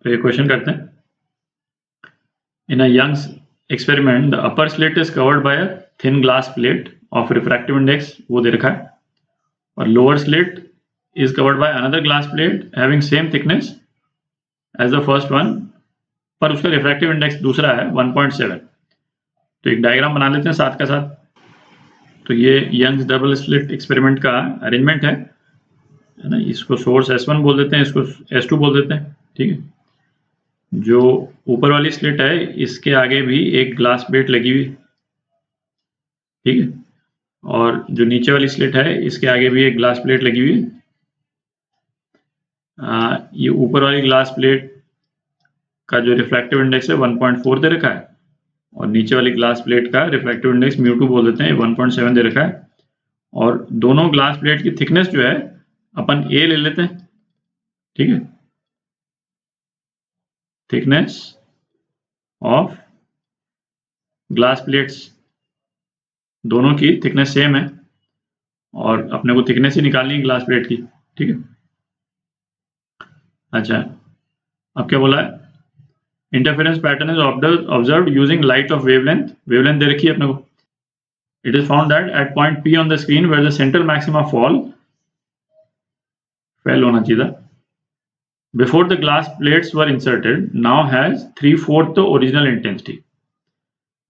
तो ये क्वेश्चन करते हैं। In a Young's experiment the upper slit is covered by a thin glass plate of refractive index, वो दे रखा है, और lower slit is covered by another glass plate having same thickness as the first one, पर उसका refractive index दूसरा है 1.7। तो एक डायग्राम बना लेते हैं साथ का साथ। तो ये यंग्स डबल स्लिट एक्सपेरिमेंट का अरेंजमेंट है ना। इसको सोर्स S1 बोल देते हैं, इसको S2 बोल देते हैं, ठीक है। जो ऊपर वाली स्लिट है इसके आगे भी एक ग्लास प्लेट लगी हुई, ठीक है, और जो नीचे वाली स्लिट है इसके आगे भी एक ग्लास प्लेट लगी हुई है। ये ऊपर वाली ग्लास प्लेट का जो रिफ्रैक्टिव इंडेक्स है 1.4 दे रखा है, और नीचे वाली ग्लास प्लेट का रिफ्रैक्टिव इंडेक्स μ2 बोल देते हैं, 1.7 दे रखा है। और दोनों ग्लास प्लेट की थिकनेस जो है अपन A ले लेते हैं, ठीक है। थिकनेस ऑफ ग्लास प्लेट्स, दोनों की थिकनेस सेम है, और अपने को थिकनेस ही निकालनी है ग्लास प्लेट की, ठीक है। अच्छा, अब क्या बोला है? Interference pattern is observed using light of wavelength. Wavelength दे रखी है अपने को। It is found that at point P on the screen where the central maxima fell होना चाहिए था before the glass plates were inserted now has 3/4 the original intensity.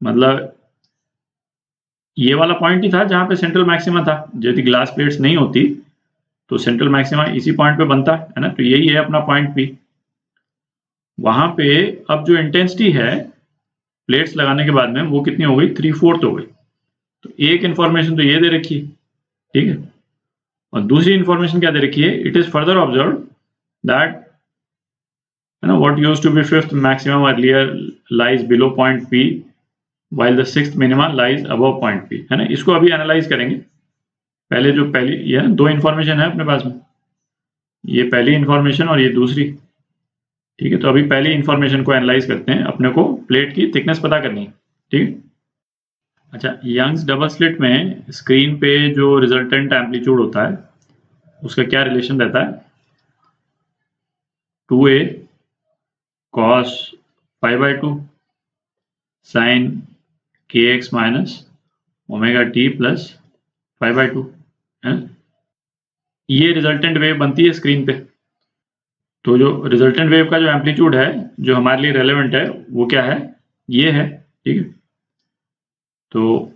मतलब ये वाला पॉइंट ही था जहां पे सेंट्रल मैक्सिमा था। यदि ग्लास प्लेट्स नहीं होती तो सेंट्रल मैक्सिमा इसी पॉइंट पे बनता है ना। तो यही है अपना पॉइंट P। वहां पे अब जो इंटेंसिटी है प्लेट्स लगाने के बाद में वो कितनी हो गई? 3/4 हो गई। तो एक इंफॉर्मेशन तो ये दे रखी है, ठीक है, और दूसरी इंफॉर्मेशन क्या दे रखी है? It is further observe that है ना what used to be fifth maximum earlier lies below point P while the sixth minima lies above point P, है ना। इसको अभी एनालाइज करेंगे। पहली ये दो इंफॉर्मेशन है अपने पास में, ये पहली इंफॉर्मेशन और ये दूसरी, ठीक है। तो अभी पहली इंफॉर्मेशन को एनालाइज करते हैं। अपने को प्लेट की थिकनेस पता करनी है, ठीक है। अच्छा, यंग्स डबल स्लिट में स्क्रीन पे जो रिजल्टेंट एम्पलीट्यूड होता है उसका क्या रिलेशन रहता है? 2a cos π/2 sin kx minus omega t plus π/2 है। ये रिजल्टेंट वेव बनती है स्क्रीन पे। तो जो रिजल्टेंट वेव का जो एम्पलीट्यूड है जो हमारे लिए रेलेवेंट है वो क्या है? ये है, ठीक है। तो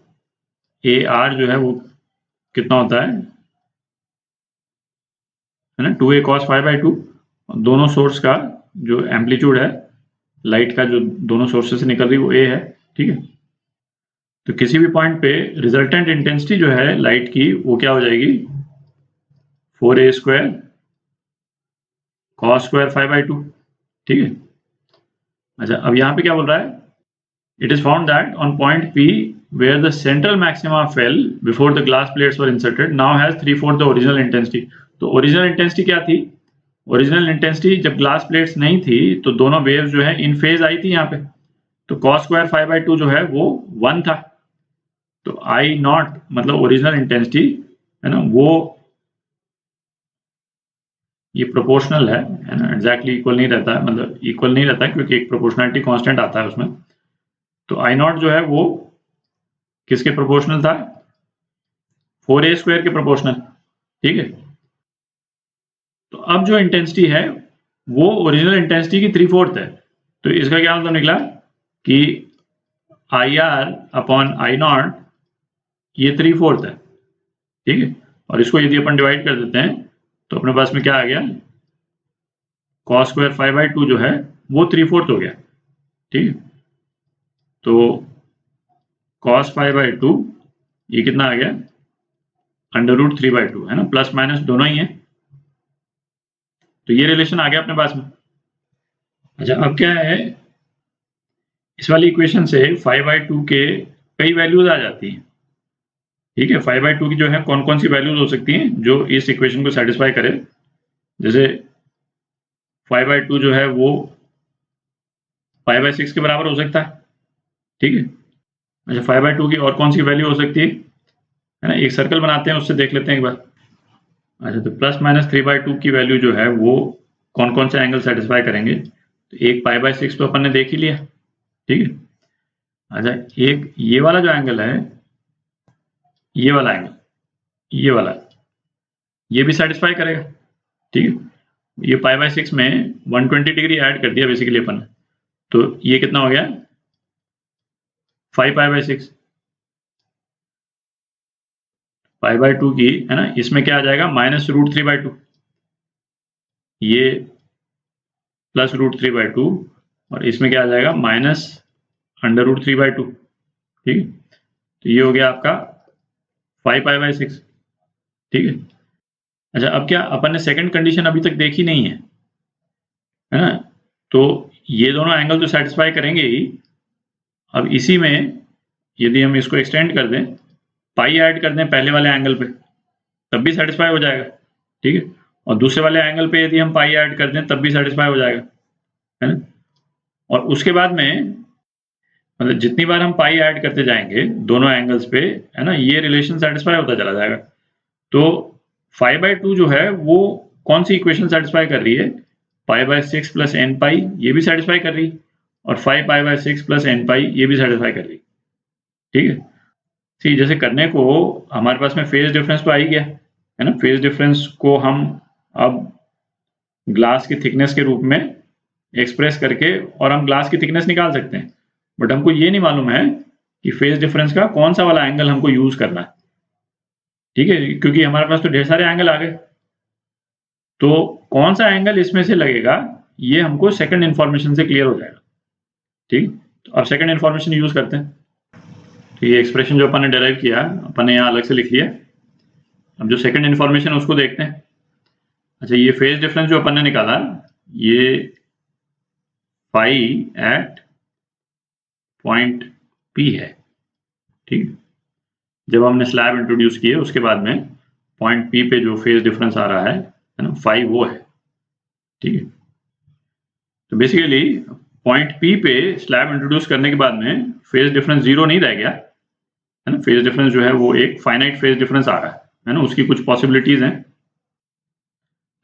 AR जो है वो कितना होता है ना, 2a cos π/2। दोनों सोर्स का जो एम्पलीट्यूड है लाइट का जो दोनों सोर्सेस से निकल रही वो A है, ठीक है। तो किसी भी पॉइंट पे रिजल्टेंट इंटेंसिटी जो है लाइट की वो क्या हो जाएगी? 4a² cos स्क्वायर π/2, ठीक है। अच्छा, अब यहाँ पे क्या बोल रहा है? It is found that on point P where the central maxima fell before the glass plates were inserted now has 3/4 the original intensity। तो ओरिजिनल इंटेंसिटी क्या थी? ओरिजिनल इंटेंसिटी जब ग्लास प्लेट्स नहीं थी तो दोनों वेव्स जो है इन फेज आई थी यहाँ पे। तो cos स्क्वायर π/2 जो है वो 1 था। तो I0 मतलब ओरिजिनल इंटेंसिटी है ना, वो ये प्रोपोर्शनल है ना, एग्जैक्टली इक्वल नहीं रहता है, मतलब इक्वल नहीं रहता है क्योंकि एक प्रोपोर्शनलिटी कांस्टेंट आता है उसमें। तो I0 जो है वो किसके प्रोपोर्शनल था? 4a² के प्रोपोर्शनल, ठीक है। तो अब जो इंटेंसिटी है वो ओरिजिनल इंटेंसिटी की 3/4 है। तो इसका क्या मतलब निकला कि IR अपॉन I0 ये 3/4 है, ठीक है। और इसको यदि अपन डिवाइड कर देते हैं तो अपने पास में क्या आ गया? cos स्क्वायर π/2 जो है वो 3/4 हो गया, ठीक है। तो cos π/2 ये कितना आ गया? √3/2 है ना, प्लस माइनस दोनों ही है। तो ये रिलेशन आ गया अपने पास में। अच्छा, अब क्या है? इस वाली इक्वेशन से 5/2 के कई वैल्यूज आ जाती हैं, ठीक है। 5/2 की जो है कौन कौन सी वैल्यूज हो सकती हैं जो इस इक्वेशन को सेटिस्फाई करे? जैसे 5/2 जो है वो π/6 के बराबर हो सकता है, ठीक है। अच्छा, 5/2 की और कौन सी वैल्यू हो सकती है ना, एक सर्कल बनाते हैं उससे देख लेते हैं एक बार। अच्छा, तो +-3/2 की वैल्यू जो है वो कौन कौन से एंगल सेटिस्फाई करेंगे? तो एक π/6 तो अपन ने देख ही लिया, ठीक है। अच्छा, एक ये वाला जो एंगल है, ये वाला एंगल, ये वाला, ये भी सेटिस्फाई करेगा, ठीक है। ये π/6 में 120 डिग्री ऐड कर दिया बेसिकली अपन ने, तो ये कितना हो गया 5π/6, π/2 की, है ना, इसमें क्या आ जाएगा -√3/2, ये +√3/2 और इसमें क्या आ जाएगा -√3/2, ठीक है। तो ये हो गया आपका 5π/6, ठीक है। अच्छा, अब क्या अपन ने सेकंड कंडीशन अभी तक देखी नहीं है ना, तो ये दोनों एंगल तो सेटिस्फाई करेंगे ही। अब इसी में यदि हम इसको एक्सटेंड कर दें, पाई ऐड कर दें पहले वाले एंगल पे, तब भी सेटिस्फाई हो जाएगा, ठीक है। और दूसरे वाले एंगल पे यदि हम पाई ऐड कर दें तब भी सेटिस्फाई हो जाएगा, है ना। और उसके बाद में मतलब जितनी बार हम पाई ऐड करते जाएंगे दोनों एंगल्स पे, है ना, ये रिलेशन सेटिस्फाई होता चला जाएगा। तो 5/2 जो है वो कौन सी इक्वेशन सेटिस्फाई कर रही है, π/6 + n π, ये भी सेटिस्फाई कर रही है, और 5π/6 + n π ये भी सेटिस्फाई कर रही है, ठीक है। सी जैसे करने को हमारे पास में फेज डिफरेंस तो आ ही गया, है ना। फेज डिफरेंस को हम अब ग्लास की थिकनेस के रूप में एक्सप्रेस करके और हम ग्लास की थिकनेस निकाल सकते हैं, बट हमको ये नहीं मालूम है कि फेज डिफरेंस का कौन सा वाला एंगल हमको यूज करना है, ठीक है, क्योंकि हमारे पास तो ढेर सारे एंगल आ गए। तो कौन सा एंगल इसमें से लगेगा ये हमको सेकंड इन्फॉर्मेशन से क्लियर हो जाएगा, ठीक। तो अब सेकंड इन्फॉर्मेशन यूज करते हैं। तो ये एक्सप्रेशन जो अपन ने डेराइव किया अपन ने यहाँ अलग से लिख लिया। अब जो सेकंड इन्फॉर्मेशन उसको देखते हैं। अच्छा, ये फेज डिफरेंस जो अपन ने निकाला, ये फाई एट पॉइंट P है, ठीक। जब हमने स्लैब इंट्रोड्यूस किए उसके बाद में पॉइंट P पे जो फेज डिफरेंस आ रहा है ना, फाई वो है, ठीक है। तो बेसिकली पॉइंट P पे स्लैब इंट्रोड्यूस करने के बाद में फेज डिफरेंस 0 नहीं रह गया, है ना। फेज डिफरेंस जो है वो एक फाइनाइट फेज डिफरेंस आ रहा है ना, उसकी कुछ पॉसिबिलिटीज हैं।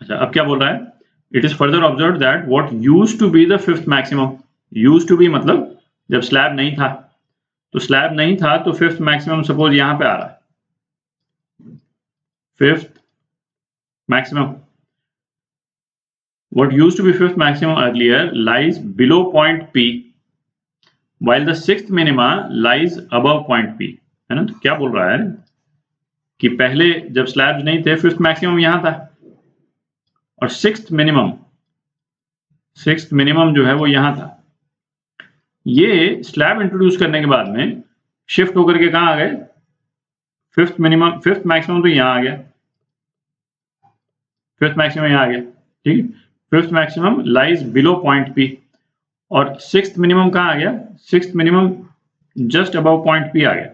अच्छा, अब क्या बोल रहा है, it is further observe that what used to be the fifth maximum, used to be मतलब जब स्लैब नहीं था, तो स्लैब नहीं था तो फिफ्थ मैक्सिमम सपोज यहां पे आ रहा है, fifth maximum, what used to be fifth maximum earlier lies below point P while the sixth minima lies above point P, है ना। तो क्या बोल रहा है कि पहले जब स्लैब्स नहीं थे फिफ्थ मैक्सिमम यहां था, और सिक्स्थ मिनिमम जो है वो यहां था। ये स्लैब इंट्रोड्यूस करने के बाद में शिफ्ट होकर के कहां आ गए, फिफ्थ मैक्सिमम तो यहां आ गया, फिफ्थ मैक्सिमम यहां आ गया, ठीक है। Fifth maximum lies below point P और सिक्स्थ मिनिमम कहां आ गया, sixth minimum just above point P आ गया,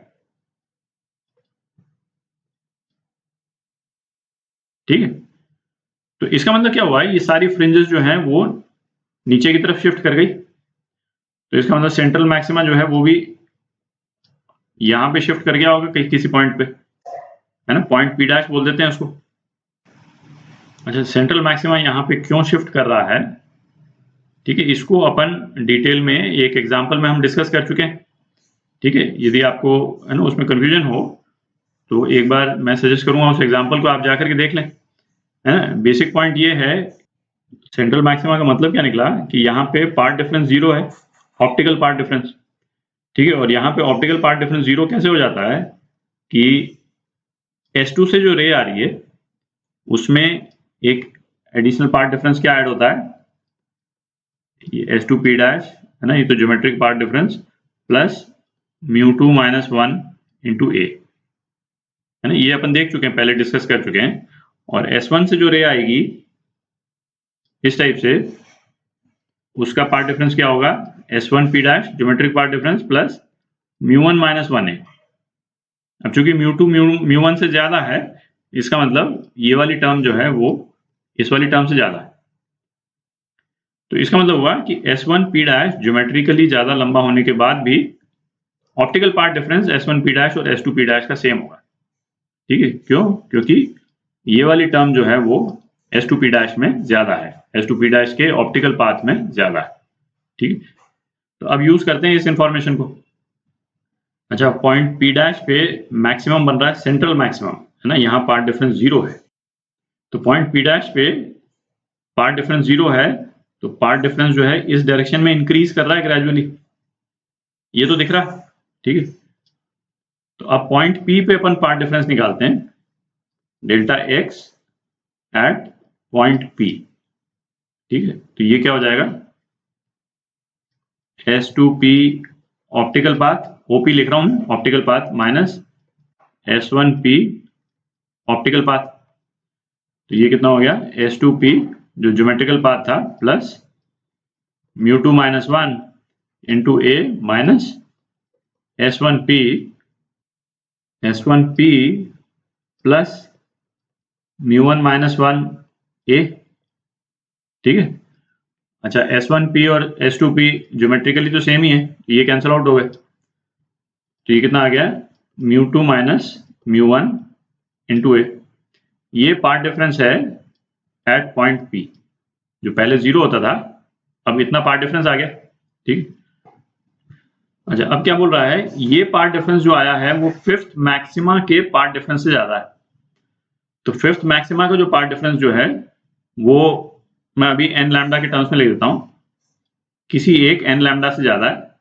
ठीक है। तो इसका मतलब क्या हुआ, ये सारी फ्रिंजेस जो हैं वो नीचे की तरफ शिफ्ट कर गई। तो इसका मतलब सेंट्रल मैक्सिमा जो है वो भी यहां पे शिफ्ट कर गया होगा कहीं किसी पॉइंट पे, है ना, पॉइंट P' बोल देते हैं उसको। अच्छा, सेंट्रल मैक्सिमा यहाँ पे क्यों शिफ्ट कर रहा है, ठीक है, इसको अपन डिटेल में एक एग्जांपल में हम डिस्कस कर चुके हैं, ठीक है। यदि आपको, है ना, उसमें कंफ्यूजन हो तो एक बार मैं सजेस्ट करूंगा उस एग्जांपल को आप जाकर के देख लें, है ना। बेसिक पॉइंट ये है, सेंट्रल मैक्सिमा का मतलब क्या निकला कि यहाँ पे पार्ट डिफरेंस 0 है, ऑप्टिकल पार्ट डिफरेंस, ठीक है। और यहाँ पे ऑप्टिकल पार्ट डिफरेंस 0 कैसे हो जाता है कि S2 से जो रे आ रही है उसमें एक एडिशनल पार्ट डिफरेंस क्या ऐड होता है, ये S2P' है ना, ये तो geometric part difference plus μ2 - 1 into A, है ना, ये अपन देख चुके हैं, पहले डिस्कस कर चुके हैं। और S1 से जो रे आएगी इस टाइप से, उसका पार्ट डिफरेंस क्या होगा, S1P' geometric part difference plus μ1 - 1A। अब चूंकि μ2 μ1 से ज्यादा है, इसका मतलब ये वाली टर्म जो है वो इस वाली टर्म से ज्यादा है। तो इसका मतलब हुआ कि S1P' ज्योमेट्रिकली ज्यादा लंबा होने के बाद भी ऑप्टिकल पार्ट डिफरेंस S1P' और S2P' का सेम होगा, ठीक है। क्यों, क्योंकि ये वाली टर्म जो है वो S2P' में ज्यादा है, S2P' के ऑप्टिकल पाथ में ज्यादा है, ठीक है, तो अब यूज करते हैं इस इंफॉर्मेशन को। अच्छा, पॉइंट पी डैश पे मैक्सिमम बन रहा है, सेंट्रल मैक्सिमम है ना, यहाँ पार्ट डिफरेंस 0 है, तो पॉइंट पी डैश पे पार्ट डिफरेंस 0 है, तो पार्ट डिफरेंस जो है इस डायरेक्शन में इंक्रीज कर रहा है ग्रेजुअली, ये तो दिख रहा, ठीक है। तो अब पॉइंट पी पे अपन पार्ट डिफरेंस निकालते हैं, delta X at point P, ठीक है। तो ये क्या हो जाएगा, S2P ऑप्टिकल पाथ, OP लिख रहा हूं, optical path minus S1P optical path, तो ये कितना हो गया, S2P जो ज्योमेट्रिकल पाथ था plus μ2 minus 1 into A minus S1P plus μ1 minus 1 A, ठीक है। अच्छा, S1P और S2P ज्योमेट्रिकली तो सेम ही है, ये कैंसिल आउट हो गए, तो ये कितना आ गया, μ2 माइनस μ1 इंटू A, ये पार्ट डिफरेंस है एट पॉइंट P, जो पहले 0 होता था अब इतना पार्ट डिफरेंस आ गया, ठीक। अच्छा, अब क्या बोल रहा है, ये पार्ट डिफरेंस जो आया है वो फिफ्थ मैक्सिमा के पार्ट डिफरेंस से ज्यादा है, तो फिफ्थ मैक्सिमा का जो पार्ट डिफरेंस जो है वो मैं अभी n लैम्डा के टर्म्स में लिख देता हूं, किसी एक n लैम्डा से ज्यादा है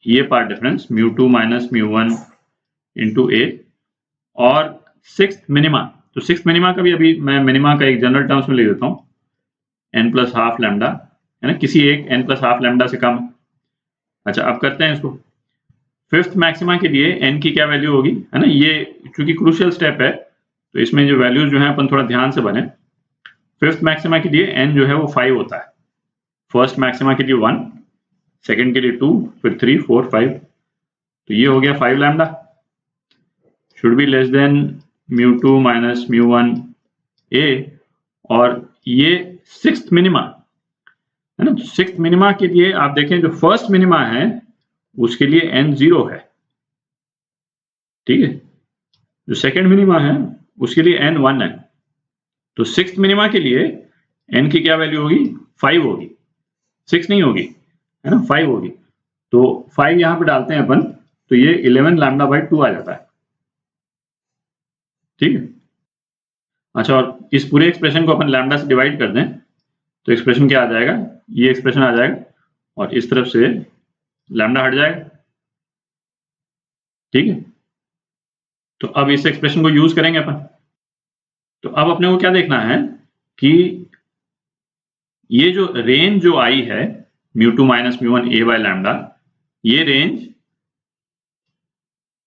ये part difference μ2 minus μ1 into A, और सिक्स्थ मिनिमा, तो सिक्स्थ मिनिमा का भी अभी मैं मिनिमा का एक जनरल टर्म्स में लिख देता हूं n प्लस हाफ लैम्डा, है ना, किसी एक n प्लस हाफ लैम्डा से कम। अच्छा, अब करते हैं इसको, फिफ्थ मैक्सिमा के लिए n की क्या वैल्यू होगी, है ना, ये चूंकि क्रूशियल स्टेप है तो इसमें जो वैल्यूज जो है अपन थोड़ा ध्यान से बने। फिफ्थ मैक्सिमा के लिए n जो है वो 5 होता है, फर्स्ट मैक्सिमा के लिए 1, सेकंड के लिए 2, फिर 3, 4, 5, तो ये हो गया 5 lambda, should be less than μ2 minus μ1 A, और ये सिक्स्थ मिनिमा है ना, सिक्स्थ मिनिमा के लिए आप देखें जो फर्स्ट मिनिमा है उसके लिए n 0 है, ठीक है, जो सेकंड मिनिमा है उसके लिए n 1 है, तो सिक्स्थ मिनिमा के लिए n की क्या वैल्यू होगी, 5 होगी, 6 नहीं होगी, है ना, 5 होगी, तो 5 यहां पे डालते हैं अपन, तो ये 11 लैम्डा बाई 2 आ जाता है, ठीक है। अच्छा, और इस पूरे एक्सप्रेशन को अपन लैम्डा से डिवाइड कर दें तो एक्सप्रेशन क्या आ जाएगा, ये एक्सप्रेशन आ जाएगा, और इस तरफ से लैम्डा हट जाएगा, ठीक है। तो अब इस एक्सप्रेशन को यूज करेंगे अपन, तो अब अपने को क्या देखना है कि ये जो रेंज जो आई है μ2 माइनस μ1 A बाय लैम्डा, ये रेंज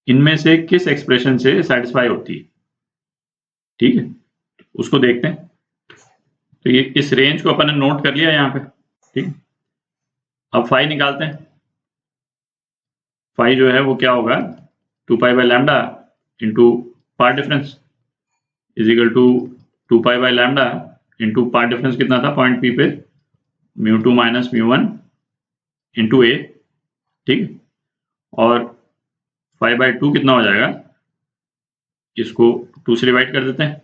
इनमें से किस एक्सप्रेशन से सेटिस्फाई होती है, ठीक है, उसको देखते हैं। तो ये इस रेंज को अपन ने नोट कर लिया यहाँ पे, ठीक। अब फाई निकालते हैं, फाई जो है वो क्या होगा, 2 pi by lambda into part difference is equal to 2 pi by lambda into part difference कितना था पॉइंट पी पे, μ2 माइनस μ1 इंटू A, ठीक, और 5/2 कितना हो जाएगा, इसको 2 से डिवाइड कर देते हैं,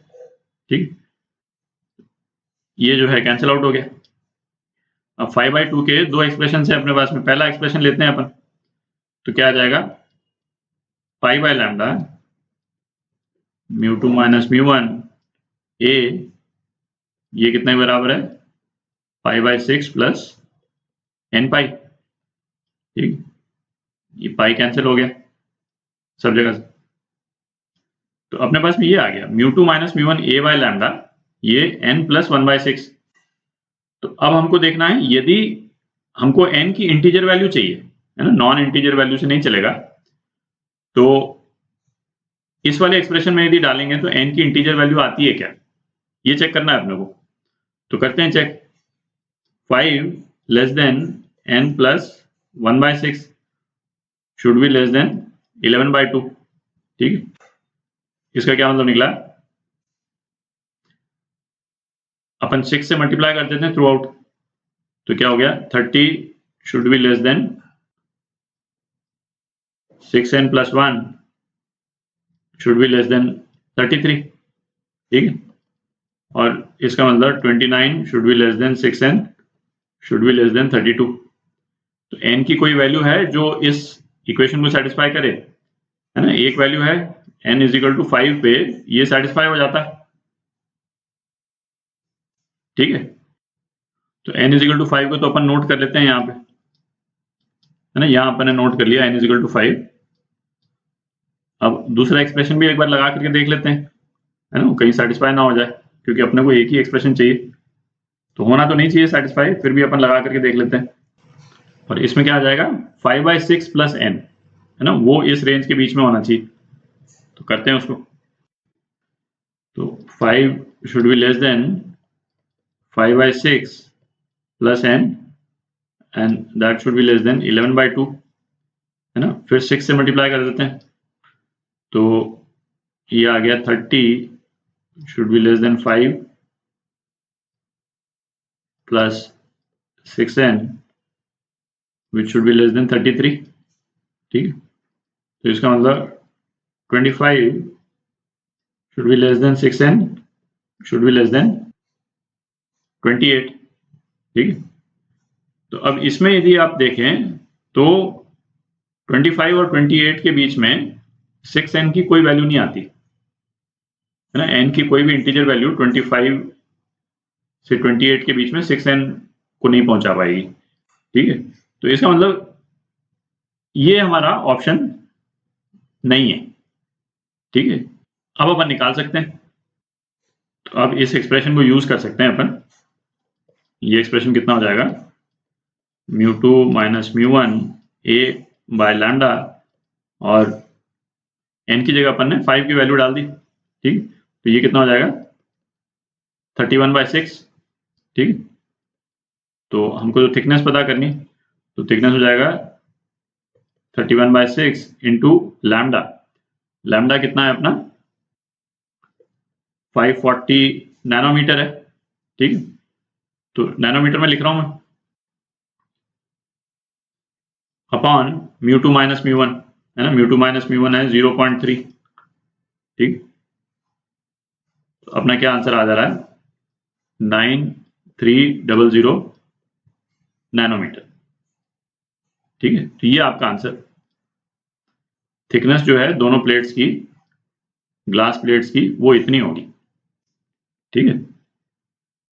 ठीक, ये जो है कैंसिल आउट हो गया। अब 5/2 के दो एक्सप्रेशन है अपने पास में, पहला एक्सप्रेशन लेते हैं अपन, तो क्या आ जाएगा, pi by lambda μ2 minus μ1 A, ये कितने बराबर है, 5/6 प्लस n पाई, ठीक, ये पाई कैंसिल हो गया सब जगह से, तो अपने पास में ये आ गया μ2 माइनस μ1 A बाय लैम्डा, ये n प्लस 1/6। तो अब हमको देखना है, यदि हमको n की इंटीजर वैल्यू चाहिए, है ना, नॉन इंटीजर वैल्यू से नहीं चलेगा, तो इस वाले एक्सप्रेशन में यदि डालेंगे तो n की इंटीजर वैल्यू आती है क्या, ये चेक करना है अपने को, तो करते हैं check, 5 less than n plus 1/6 should be less than 11/2, ठीक है, इसका क्या मतलब निकला, अपन 6 से मल्टीप्लाई कर देते हैं थ्रू आउट, तो क्या हो गया, 30 should be less then 6n plus 1 should be less then 33, ठीक है, और इसका मतलब 29 should be less then 6n should be less then 32। तो n की कोई वैल्यू है जो इस इक्वेशन को सेटिस्फाई करे, है ना? एक वैल्यू है n इज इक्वल टू 5 पे ये सेटिस्फाई हो जाता है, ठीक है? तो n इज इक्वल टू 5 को तो अपन नोट कर लेते हैं यहाँ पे, है ना? यहाँ अपन ने नोट कर लिया n इज इक्वल टू 5। अब दूसरा एक्सप्रेशन भी एक बार लगा करके देख लेते हैं, है ना? कहीं सेटिस्फाई ना हो जाए, क्योंकि अपने को एक ही एक्सप्रेशन चाहिए, तो होना तो नहीं चाहिए सेटिस्फाई, फिर भी अपन लगा करके देख लेते हैं। और इसमें क्या आ जाएगा 5/6 प्लस n, है ना? वो इस रेंज के बीच में होना चाहिए, तो करते हैं उसको। तो 5 should be less then 5/6 plus n and that should be less than 11/2, है ना? फिर 6 से मल्टीप्लाई कर देते हैं, तो ये आ गया 30 should be less then 5 plus 6n which should be less than 33, ठीक है? तो इसका मतलब 25 should be less than 6n should be less than 28, ठीक है? तो अब इसमें यदि आप देखें तो 25 और 28 के बीच में 6n की कोई वैल्यू नहीं आती, है ना? n की कोई भी इंटीजर वैल्यू 25 से 28 के बीच में 6n को नहीं पहुंचा पाएगी, ठीक है? तो इसका मतलब ये हमारा ऑप्शन नहीं है, ठीक है? अब अपन निकाल सकते हैं, तो अब इस एक्सप्रेशन को यूज कर सकते हैं अपन। ये एक्सप्रेशन कितना हो जाएगा μ2 माइनस μ1 a बाय लैम्डा, और n की जगह अपन ने 5 की वैल्यू डाल दी, ठीक? तो ये कितना हो जाएगा 31/6, ठीक? तो हमको तो थिकनेस पता करनी, तो थिकनेस हो जाएगा 31/6 इंटू लैम्डा। लैम्डा कितना है अपना 540 नैनोमीटर है, ठीक? तो नैनोमीटर में लिख रहा हूं मैं, अपॉन μ2 माइनस μ1, है ना? μ2 माइनस μ1 है 0.3, ठीक? तो अपना क्या आंसर आ जा रहा है 9300 नैनोमीटर, ठीक है? तो ये आपका आंसर, थिकनेस जो है दोनों प्लेट्स की, ग्लास प्लेट्स की, वो इतनी होगी, ठीक है?